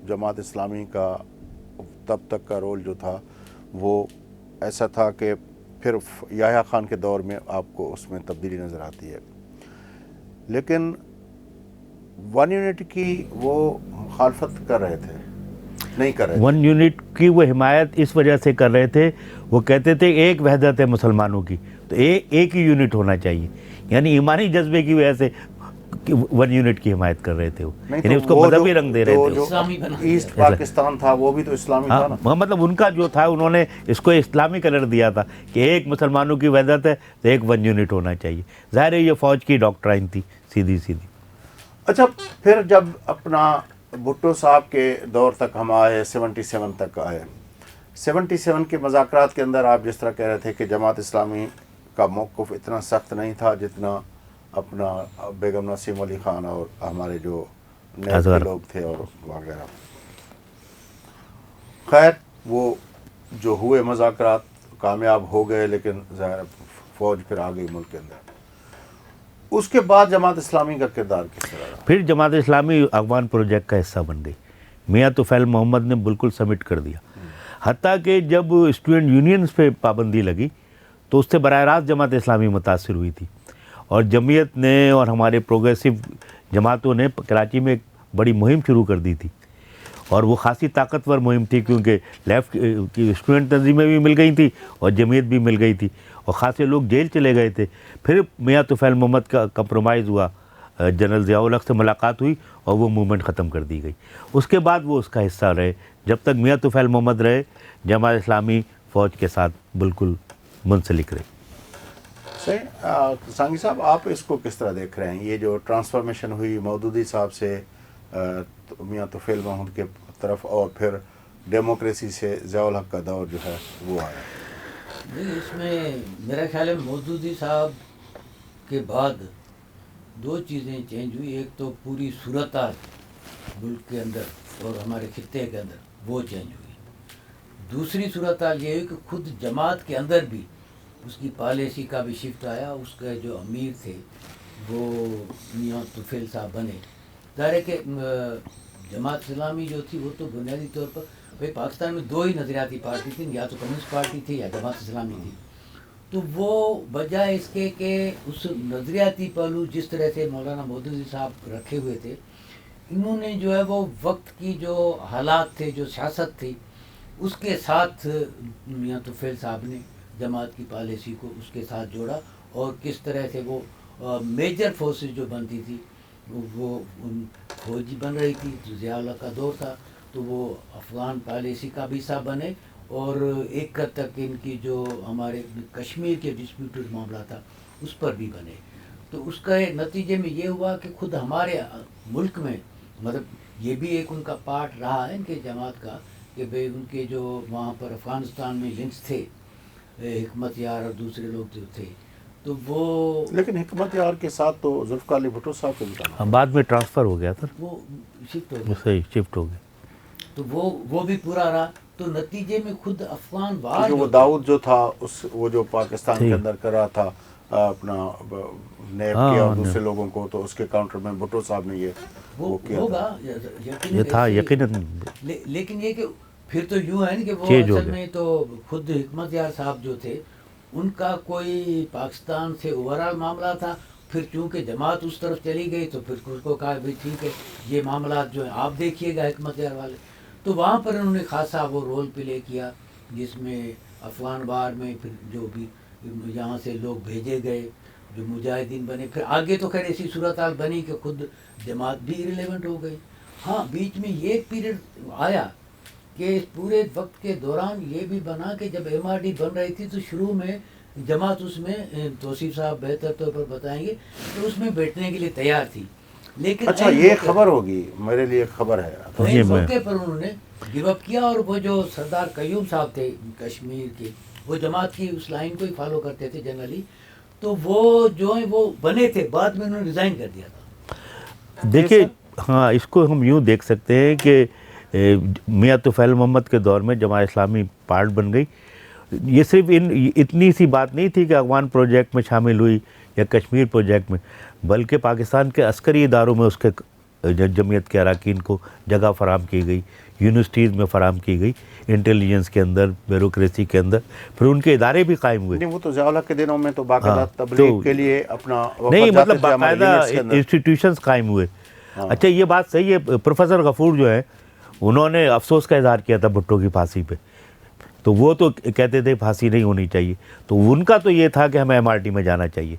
जमात इस्लामी का तब तक का रोल जो था वो ऐसा था कि फिर याह्या खान के दौर में आपको उसमें तब्दीली नज़र आती है, लेकिन वन यूनिट की वो मुखालफत कर रहे थे, नहीं कर रहे थे। वन यूनिट की वो हिमायत इस वजह से कर रहे थे, वो कहते थे एक वहदत है मुसलमानों की, तो एक ही यूनिट होना चाहिए, यानी ईमानी जज्बे की वजह से वन यूनिट की हिमायत कर रहे थे वो, यानी उसको मजहबी रंग दे रहे थे। जो ईस्ट पाकिस्तान था वो भी तो इस्लामी था ना। मतलब उनका जो था, उन्होंने इसको इस्लामी कलर दिया था कि एक मुसलमानों की वहदत है तो एक वन यूनिट होना चाहिए। ज़ाहिर है ये फ़ौज की डॉक्ट्राइन थी सीधी सीधी। अच्छा, फिर जब अपना भुट्टो साहब के दौर तक हम आए, 77 तक आए, 77 के मुज़ाकरात के अंदर आप जिस तरह कह रहे थे कि जमात इस्लामी का मौक़िफ़ इतना सख्त नहीं था जितना अपना बेगम नसीम अली ख़ान और हमारे जो नए लोग थे और वगैरह। खैर वो जो हुए मुज़ाकरात कामयाब हो गए, लेकिन ज़ाहिर फ़ौज फिर आ गई मुल्क के अंदर। उसके बाद जमात इस्लामी का किरदार किस तरह रहा? फिर जमात इस्लामी अफगान प्रोजेक्ट का हिस्सा बन गई। मियां तुफ़ैल मोहम्मद ने बिल्कुल सबमिट कर दिया। हत्ता कि जब स्टूडेंट यूनियंस पे पाबंदी लगी तो उससे बराह रास्त जमात इस्लामी मुतासिर हुई थी, और जमीयत ने और हमारे प्रोग्रेसिव जमातों ने कराची में एक बड़ी मुहिम शुरू कर दी थी, और वो खासी ताकतवर मुहिम थी क्योंकि लेफ़्ट की स्टूडेंट तंजीमें भी मिल गई थी और जमीयत भी मिल गई थी, और ख़ासे लोग जेल चले गए थे। फिर मियां तुफ़ैल मोहम्मद का कंप्रोमाइज़ हुआ, जनरल ज़ियाउल हक़ से मुलाकात हुई और वो मूवमेंट ख़त्म कर दी गई। उसके बाद वो उसका हिस्सा रहे। जब तक मियां तुफ़ैल मोहम्मद रहे, जमात इस्लामी फ़ौज के साथ बिल्कुल मुंसलिक रही। सही। सांगी साहब, आप इसको किस तरह देख रहे हैं, ये जो ट्रांसफॉर्मेशन हुई मौदूदी साहब से मियां तुफ़ैल मोहम्मद के तरफ, और फिर डेमोक्रेसी से ज़ियाउल हक़ का दौर जो है वो आया? नहीं, इसमें मेरा ख्याल है मौदूदी साहब के बाद दो चीज़ें चेंज हुई। एक तो पूरी सूरत मुल्क के अंदर और हमारे खित्ते के अंदर वो चेंज हुई। दूसरी सूरत ये हुई कि खुद जमात के अंदर भी उसकी पॉलिसी का भी शिफ्ट आया। उसके जो अमीर थे वो मियां तुफ़ैल साहब बने। ज़ाहिर है कि जमात इस्लामी जो थी वो तो बुनियादी तौर पर भाई पाकिस्तान में दो ही नज़रियाती पार्टी थी, या तो कम्युनिस्ट पार्टी थी या जमात इस्लामी थी। तो वो बजाय इसके कि उस नज़रियाती पहलू जिस तरह से मौलाना मौदूदी साहब रखे हुए थे, इन्होंने जो है वो वक्त की जो हालात थे, जो सियासत थी, उसके साथ मियां तुफ़ैल साहब ने जमात की पॉलिसी को उसके साथ जोड़ा, और किस तरह से वो मेजर फोर्सेस जो बनती थी वो फौजी बन रही थी। तो ज़ियाउल हक़ का दौर था तो वो अफ़गान पॉलिसी का भी हिस्सा बने, और एक हद तक इनकी जो हमारे कश्मीर के डिस्प्यूटेड मामला था उस पर भी बने। तो उसका नतीजे में ये हुआ कि खुद हमारे मुल्क में, मतलब ये भी एक उनका पार्ट रहा है इनके जमात का, कि भाई उनके जो वहाँ पर अफ़गानिस्तान में लिंक्स थे, हिकमत यार और दूसरे लोग जो थे, तो वो, लेकिन हिकमत यार के साथ तो जुल्फ़िकार अली भुट्टो साहब को भी बाद में ट्रांसफ़र हो गया था, वो शिफ्ट हो गया। सही शिफ्ट हो गया, तो वो भी पूरा रहा। तो नतीजे में खुद अफगान वार जो वो दाऊद जो था वो जो पाकिस्तान के अंदर कर रहा था अपना नेब के और दूसरे लोगों को, तो उसके काउंटर में भुट्टो साहब ने वो किया होगा, ये था यकीनन। लेकिन ये कि फिर तो यूँ है ना कि वो असल में तो खुद हिकमत यार साहब जो थे उनका कोई पाकिस्तान से ओवरऑल मामला था। फिर चूँकि जमात उस तरफ चली गई तो फिर उसको कहा भाई ठीक है ये मामला जो है आप देखिएगा हिकमत यार वाले। तो वहाँ पर उन्होंने खासा वो रोल प्ले किया, जिसमें अफ़गान वार में फिर जो भी यहाँ से लोग भेजे गए जो मुजाहिदीन बने। फिर आगे तो खैर ऐसी सूरत हाल बनी कि खुद जमात भी इरेलेवेंट हो गई। हाँ, बीच में ये पीरियड आया कि इस पूरे वक्त के दौरान ये भी बना कि जब MRD बन रही थी तो शुरू में जमात उसमें, तौसीफ साहब बेहतर तौर पर बताएंगे, तो उसमें बैठने के लिए तैयार थी। लेकिन अच्छा, ये खबर होगी मेरे लिए, खबर है तो इस मौके पर उन्होंने गिव अप किया। और वो जो सरदार कयूम साहब थे कश्मीर के, वो जमात की उस लाइन को ही फॉलो करते थे जनरली, तो वो जो है वो बने थे, बाद में उन्होंने रिज़ाइन कर दिया था। देखिए, हाँ, इसको हम यूँ देख सकते हैं कि मियां तुफ़ैल मोहम्मद के दौर में जमात इस्लामी पार्ट बन गई। ये सिर्फ इतनी सी बात नहीं थी कि अफ़गान प्रोजेक्ट में शामिल हुई या कश्मीर प्रोजेक्ट में, बल्कि पाकिस्तान के अस्करी इदारों में उसके जमीयत के अरकान को जगह फराहम की गई, यूनिवर्सिटीज़ में फराहम की गई, इंटेलिजेंस के अंदर, ब्यूरोक्रेसी के अंदर, फिर उनके इदारे भी कायम हुए। नहीं, वो तो ज़िया-उल-हक के दिनों में तो बाकायदा हाँ, तबलीग तो के लिए अपना नहीं, वफ़द मतलब जाते थे हमारे बाकायदा यूनिट्स के अंदर। इंस्टीट्यूशंस कायम हुए। हाँ। अच्छा, ये बात सही है, प्रोफेसर गफूर जो है उन्होंने अफसोस का इजहार किया था भुट्टो की फांसी पे, तो वो तो कहते थे फांसी नहीं होनी चाहिए, तो उनका तो ये था कि हमें MRT में जाना चाहिए,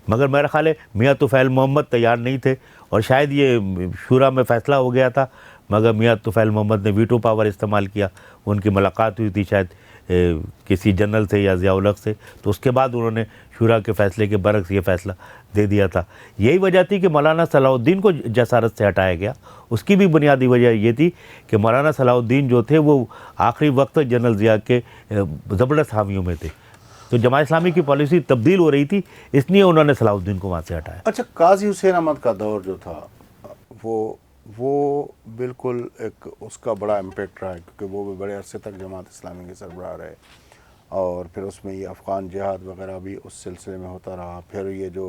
मगर मेरा ख्याल है मियाँ तुफ़ैल मोहम्मद तैयार नहीं थे, और शायद ये शूरा में फ़ैसला हो गया था, मगर मियाँ तुफ़ैल मोहम्मद ने वीटो पावर इस्तेमाल किया। उनकी मुलाकात हुई थी शायद किसी जनरल से या ज़िया-उल-हक से, तो उसके बाद उन्होंने शूरा के फ़ैसले के बरक्स ये फ़ैसला दे दिया था। यही वजह थी कि मौलाना सलाहुद्दीन को जसारत से हटाया गया। उसकी भी बुनियादी वजह ये थी कि मौलाना सलाहुद्दीन जो थे वो आखिरी वक्त जनरल ज़िया के ज़बरदस्त हामियों में थे, तो जमात इस्लामी की पॉलिसी तब्दील हो रही थी, इसलिए उन्होंने सलाहुद्दीन को वहाँ से हटाया। अच्छा, काजी हुसैन अहमद का दौर जो था वो बिल्कुल एक उसका बड़ा इम्पैक्ट रहा है, क्योंकि वो भी बड़े अरसे तक जमात इस्लामी के सरबराह रहे, और फिर उसमें ये अफ़गान जिहाद वगैरह भी उस सिलसिले में होता रहा। फिर ये जो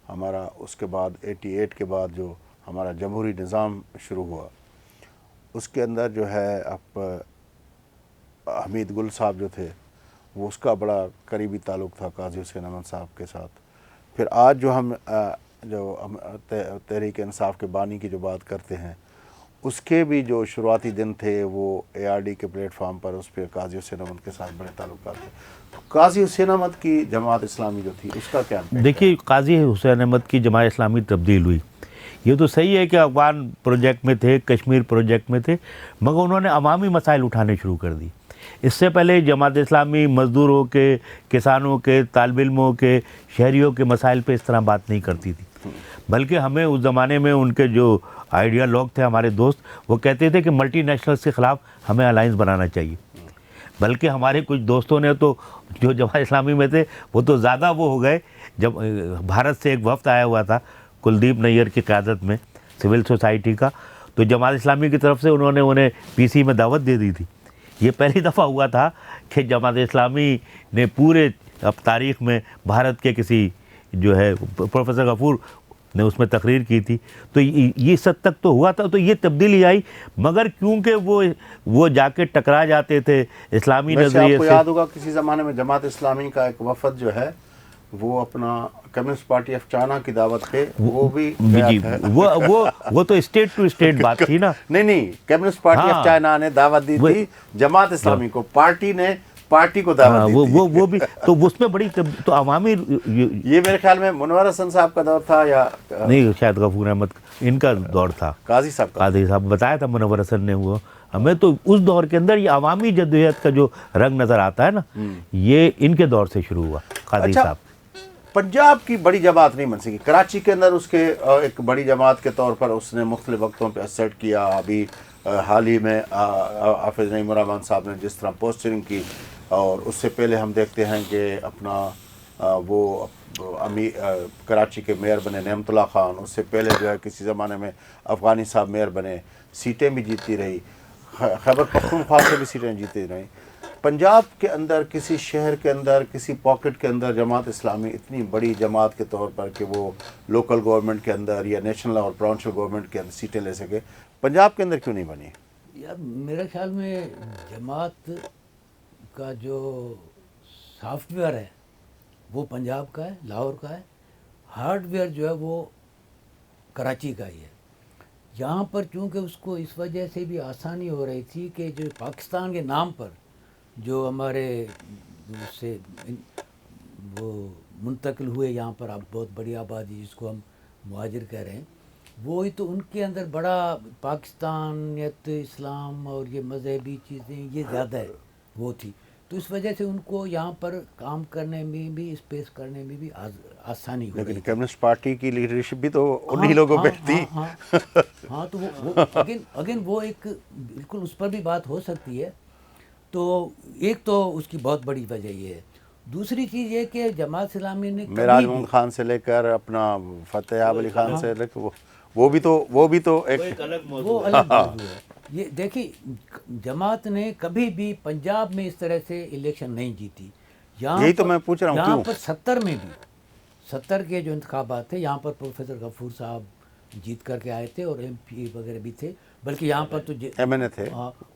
हमारा उसके बाद 88 के बाद जो हमारा जमहूरी निज़ाम शुरू हुआ, उसके अंदर जो है अब हमीद गुल साहब जो थे, वो उसका बड़ा करीबी ताल्लुक़ था काजी हुसैन अहमद साहब के साथ। फिर आज जो हम तहरीक इंसाफ के बानी की जो बात करते हैं, उसके भी जो शुरुआती दिन थे वो ARD के प्लेटफार्म पर उस पर काजी हुसैन अहमद के साथ बड़े ताल्लुकात थे। तो काजी हुसैन अहमद की जमात इस्लामी जो थी उसका क्या impact है? देखिए, काजी हुसैन अहमद की जमात इस्लामी तब्दील हुई, ये तो सही है कि अफ़गान प्रोजेक्ट में थे, कश्मीर प्रोजेक्ट में थे, मगर उन्होंने अवामी मसाइल उठाने शुरू कर दी। इससे पहले जमात इस्लामी मज़दूरों के, किसानों के, तालिब इल्मों के, शहरियों के मसाइल पे इस तरह बात नहीं करती थी, बल्कि हमें उस ज़माने में उनके जो आइडियालॉग थे, हमारे दोस्त, वो कहते थे कि मल्टी नेशनल्स के ख़िलाफ़ हमें अलाइंस बनाना चाहिए। बल्कि हमारे कुछ दोस्तों ने तो, जो जमात इस्लामी में थे, वो तो ज़्यादा वो हो गए, जब भारत से एक वफ़द आया हुआ था कुलदीप नैयर की क़यादत में सिविल सोसाइटी का, तो जमात इस्लामी की तरफ से उन्होंने उन्हें PC में दावत दे दी थी। ये पहली दफ़ा हुआ था कि जमात इस्लामी ने पूरे अब तारीख़ में भारत के किसी जो है प्रोफेसर गफूर ने उसमें तकरीर की थी, तो ये सब तक तो हुआ था, तो ये तब्दीली आई, मगर क्योंकि वो जाके टकरा जाते थे इस्लामी नज़रिए आपको से। याद होगा किसी ज़माने में जमात इस्लामी का एक वफ़द जो है वो अपना कम्युनिस्ट पार्टी ऑफ चाइना की दावत पे वो भी गया जी, था। वो तो स्टेट टू स्टेट बात थी ना। नहीं, कम्युनिस्ट पार्टी हाँ, ऑफ चाइना ने दावत दी थी जमात इस्लामी को, पार्टी ने पार्टी को दावत दी थी। वो भी तो उसमें बड़ी तो अवामी ये मेरे ख्याल में मुनव्वर हसन साहब का दौर था या नहीं, शायद गफूर अहमद इनका दौर था, काजी साहब का। काजी साहब बताया था मुनव्वर हसन ने। वो हमें तो उस दौर के अंदर ये अवामी जद्दोजहद का जो रंग नज़र आता है ना, ये इनके दौर से शुरू हुआ। काजी साहब पंजाब की बड़ी जमात नहीं बन सकी, कराची के अंदर उसके एक बड़ी जमात के तौर पर उसने मुख्तलिफ वक्तों पर असर्ट किया। अभी हाल ही में हाफिज़ नईम रहमान साहब ने जिस तरह पोस्टरिंग की, और उससे पहले हम देखते हैं कि अपना वो कराची के मेयर बने नेमतुल्लाह खान, उससे पहले जो है किसी ज़माने में अफ़गानी साहब मेयर बने, सीटें भी जीती रही, खैबर पख्तूनख्वा से भी सीटें जीती रही। पंजाब के अंदर किसी शहर के अंदर किसी पॉकेट के अंदर जमात इस्लामी इतनी बड़ी जमात के तौर पर कि वो लोकल गवर्नमेंट के अंदर या नेशनल और प्रोविंशियल गवर्नमेंट के अंदर सीटें ले सके, पंजाब के अंदर क्यों नहीं बनी? यार मेरे ख्याल में जमात का जो सॉफ्टवेयर है वो पंजाब का है, लाहौर का है, हार्डवेयर जो है वो कराची का ही है। यहाँ पर चूँकि उसको इस वजह से भी आसानी हो रही थी कि जो पाकिस्तान के नाम पर जो हमारे उससे वो मुंतकिल हुए यहाँ पर, अब बहुत बड़ी आबादी जिसको हम मुहाजिर कह रहे हैं, वो ही तो उनके अंदर बड़ा पाकिस्तानियत, इस्लाम और ये मजहबी चीज़ें ये ज़्यादा है वो थी, तो इस वजह से उनको यहाँ पर काम करने में भी, स्पेस करने में भी आसानी हो। लेकिन कम्युनिस्ट पार्टी की लीडरशिप भी तो उन्हीं लोगों पे थी। हाँ, तो वो अगेन वो एक बिल्कुल उस पर भी बात हो सकती है। तो एक तो उसकी बहुत बड़ी वजह ये है। दूसरी चीज़ ये कि जमात इस्लामी ने मेराज मोहम्मद खान से लेकर अपना फतेह अली खान से लेकर वो भी तो एक अलग मौजूद है। ये देखिए, जमात ने कभी भी पंजाब में इस तरह से इलेक्शन नहीं जीती। यही तो मैं पूछ रहा हूँ यहाँ क्यों? पर 70 में भी 70 के जो इंतखाबात थे, यहाँ पर प्रोफेसर गफूर साहब जीत करके आए थे और MP वगैरह भी थे, बल्कि यहाँ पर तो MNA थे।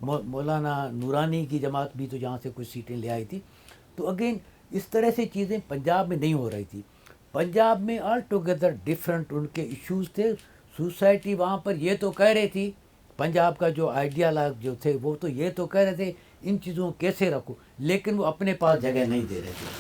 मौलाना नूरानी की जमात भी तो यहाँ से कुछ सीटें ले आई थी। तो अगेन इस तरह से चीज़ें पंजाब में नहीं हो रही थी। पंजाब में ऑल टुगेदर डिफरेंट उनके इश्यूज थे। सोसाइटी वहाँ पर ये तो कह रही थी, पंजाब का जो आइडियालॉग जो थे वो तो ये तो कह रहे थे इन चीज़ों को कैसे रखो, लेकिन वो अपने पास जगह नहीं दे रहे थे।